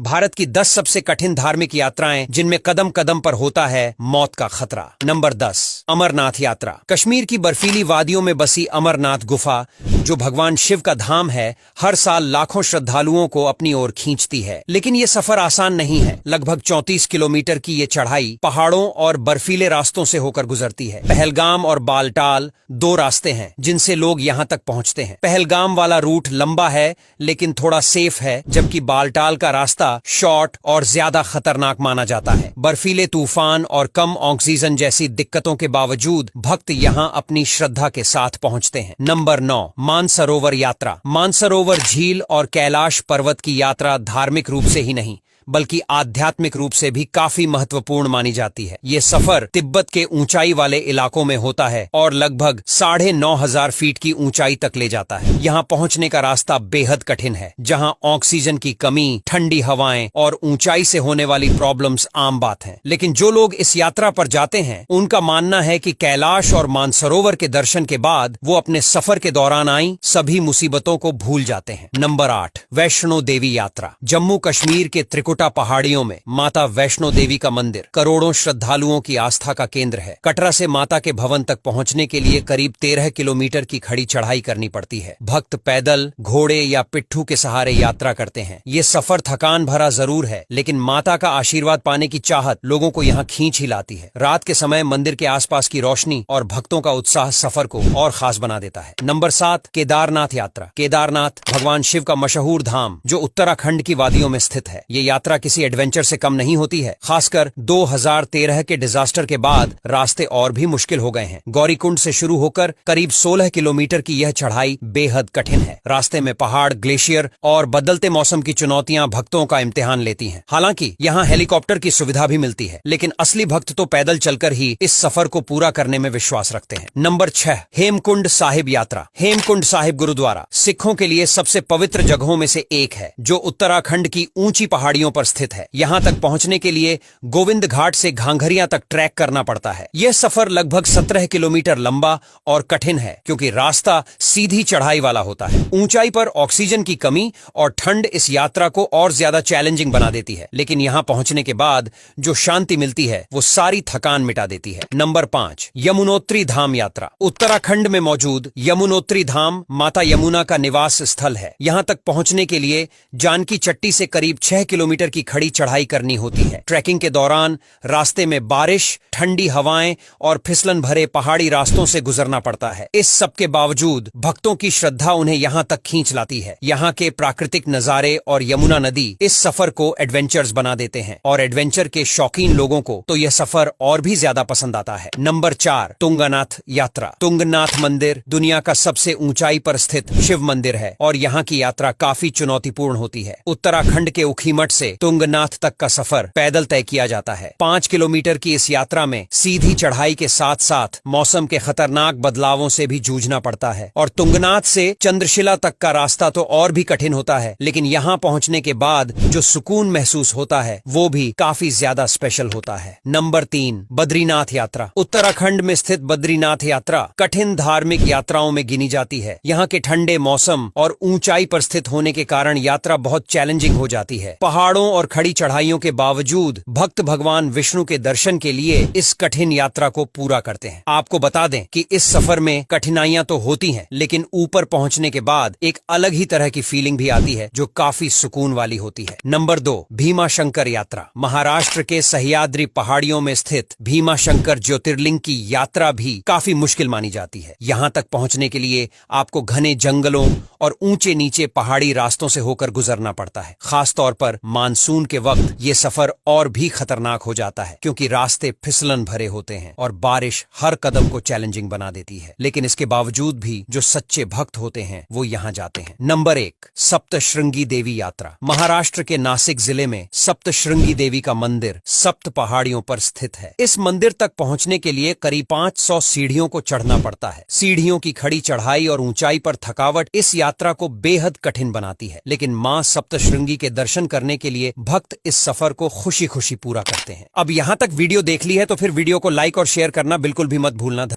भारत की 10 सबसे कठिन धार्मिक यात्राएं जिनमें कदम कदम पर होता है मौत का खतरा। नंबर 10, अमरनाथ यात्रा। कश्मीर की बर्फीली वादियों में बसी अमरनाथ गुफा, जो भगवान शिव का धाम है, हर साल लाखों श्रद्धालुओं को अपनी ओर खींचती है। लेकिन ये सफर आसान नहीं है। लगभग 34 किलोमीटर की ये चढ़ाई पहाड़ों और बर्फीले रास्तों से होकर गुजरती है। पहलगाम और बालटाल दो रास्ते हैं जिनसे लोग यहाँ तक पहुँचते हैं। पहलगाम वाला रूट लंबा है लेकिन थोड़ा सेफ है, जबकि बालटाल का रास्ता शॉर्ट और ज्यादा खतरनाक माना जाता है। बर्फीले तूफान और कम ऑक्सीजन जैसी दिक्कतों के बावजूद भक्त यहाँ अपनी श्रद्धा के साथ पहुँचते हैं। नंबर 9, मानसरोवर यात्रा। मानसरोवर झील और कैलाश पर्वत की यात्रा धार्मिक रूप से ही नहीं बल्कि आध्यात्मिक रूप से भी काफी महत्वपूर्ण मानी जाती है। ये सफर तिब्बत के ऊंचाई वाले इलाकों में होता है और लगभग 9,500 फीट की ऊंचाई तक ले जाता है। यहाँ पहुंचने का रास्ता बेहद कठिन है, जहाँ ऑक्सीजन की कमी, ठंडी हवाएं और ऊंचाई से होने वाली प्रॉब्लम्स आम बात है। लेकिन जो लोग इस यात्रा पर जाते हैं उनका मानना है कि कैलाश और मानसरोवर के दर्शन के बाद वो अपने सफर के दौरान आई सभी मुसीबतों को भूल जाते हैं। नंबर 8, वैष्णो देवी यात्रा। जम्मू कश्मीर के त्रिकुटा पहाड़ियों में माता वैष्णो देवी का मंदिर करोड़ों श्रद्धालुओं की आस्था का केंद्र है। कटरा से माता के भवन तक पहुंचने के लिए करीब 13 किलोमीटर की खड़ी चढ़ाई करनी पड़ती है। भक्त पैदल, घोड़े या पिट्ठू के सहारे यात्रा करते हैं। ये सफर थकान भरा जरूर है, लेकिन माता का आशीर्वाद पाने की चाहत लोगों को यहाँ खींच ही लाती है। रात के समय मंदिर के आसपास की रोशनी और भक्तों का उत्साह सफर को और खास बना देता है। नंबर 7, केदारनाथ यात्रा। केदारनाथ भगवान शिव का मशहूर धाम जो उत्तराखंड की वादियों में स्थित है। ये यात्रा किसी एडवेंचर से कम नहीं होती है। खासकर 2013 के डिजास्टर के बाद रास्ते और भी मुश्किल हो गए हैं। गौरीकुंड से शुरू होकर करीब 16 किलोमीटर की यह चढ़ाई बेहद कठिन है। रास्ते में पहाड़, ग्लेशियर और बदलते मौसम की चुनौतियां भक्तों का इम्तिहान लेती हैं। हालांकि यहाँ हेलीकॉप्टर की सुविधा भी मिलती है, लेकिन असली भक्त तो पैदल चलकर ही इस सफर को पूरा करने में विश्वास रखते हैं। नंबर 6, हेमकुंड साहिब यात्रा। हेमकुंड साहिब गुरुद्वारा सिखों के लिए सबसे पवित्र जगहों में से एक है, जो उत्तराखंड की ऊंची पहाड़ियों पर स्थित है। यहां तक पहुंचने के लिए गोविंद घाट से घांघरिया तक ट्रैक करना पड़ता है। यह सफर लगभग 17 किलोमीटर लंबा और कठिन है, क्योंकि रास्ता सीधी चढ़ाई वाला होता है। ऊंचाई पर ऑक्सीजन की कमी और ठंड इस यात्रा को और ज्यादा चैलेंजिंग बना देती है, लेकिन यहां पहुंचने के बाद जो शांति मिलती है वो सारी थकान मिटा देती है। नंबर 5, यमुनोत्री धाम यात्रा। उत्तराखंड में मौजूद यमुनोत्री धाम माता यमुना का निवास स्थल है। यहां तक पहुंचने के लिए जानकी चट्टी से करीब 6 किलोमीटर की खड़ी चढ़ाई करनी होती है। ट्रैकिंग के दौरान रास्ते में बारिश, ठंडी हवाएं और फिसलन भरे पहाड़ी रास्तों से गुजरना पड़ता है। इस सब के बावजूद भक्तों की श्रद्धा उन्हें यहाँ तक खींच लाती है। यहाँ के प्राकृतिक नजारे और यमुना नदी इस सफर को एडवेंचर्स बना देते हैं, और एडवेंचर के शौकीन लोगों को तो यह सफर और भी ज्यादा पसंद आता है। नंबर 4, तुंगनाथ यात्रा। तुंगनाथ मंदिर दुनिया का सबसे ऊंचाई पर स्थित शिव मंदिर है और यहाँ की यात्रा काफी चुनौतीपूर्ण होती है। उत्तराखंड के उखीमठ से तुंगनाथ तक का सफर पैदल तय किया जाता है। 5 किलोमीटर की इस यात्रा में सीधी चढ़ाई के साथ साथ मौसम के खतरनाक बदलावों से भी जूझना पड़ता है, और तुंगनाथ से चंद्रशिला तक का रास्ता तो और भी कठिन होता है, लेकिन यहाँ पहुँचने के बाद जो सुकून महसूस होता है वो भी काफी ज्यादा स्पेशल होता है। नंबर 3, बद्रीनाथ यात्रा। उत्तराखंड में स्थित बद्रीनाथ यात्रा कठिन धार्मिक यात्राओं में गिनी जाती है। यहाँ के ठंडे मौसम और ऊंचाई पर स्थित होने के कारण यात्रा बहुत चैलेंजिंग हो जाती है। पहाड़ों और खड़ी चढ़ाइयों के बावजूद भक्त भगवान विष्णु के दर्शन के लिए इस कठिन यात्रा को पूरा करते हैं। आपको बता दें कि इस सफर में कठिनाइयां तो होती हैं, लेकिन ऊपर पहुंचने के बाद एक अलग ही तरह की फीलिंग भी आती है जो काफी सुकून वाली होती है। नंबर 2, भीमाशंकर यात्रा। महाराष्ट्र के सह्याद्री पहाड़ियों में स्थित भीमाशंकर ज्योतिर्लिंग की यात्रा भी काफी मुश्किल मानी जाती है। यहाँ तक पहुंचने के लिए आपको घने जंगलों और ऊंचे नीचे पहाड़ी रास्तों से होकर गुजरना पड़ता है। खासतौर पर मानसून के वक्त ये सफर और भी खतरनाक हो जाता है, क्योंकि रास्ते फिसलन भरे होते हैं और बारिश हर कदम को चैलेंजिंग बना देती है। लेकिन इसके बावजूद भी जो सच्चे भक्त होते हैं वो यहाँ जाते हैं। नंबर 1, सप्तशृंगी देवी यात्रा। महाराष्ट्र के नासिक जिले में सप्तशृंगी देवी का मंदिर सप्त पहाड़ियों पर स्थित है। इस मंदिर तक पहुँचने के लिए करीब 500 सीढ़ियों को चढ़ना पड़ता है। सीढ़ियों की खड़ी चढ़ाई और ऊंचाई पर थकावट इस यात्रा को बेहद कठिन बनाती है, लेकिन मां सप्तशृंगी के दर्शन करने के लिए भक्त इस सफर को खुशी खुशी पूरा करते हैं। अब यहाँ तक वीडियो देख ली है तो फिर वीडियो को लाइक और शेयर करना बिल्कुल भी मत भूलना।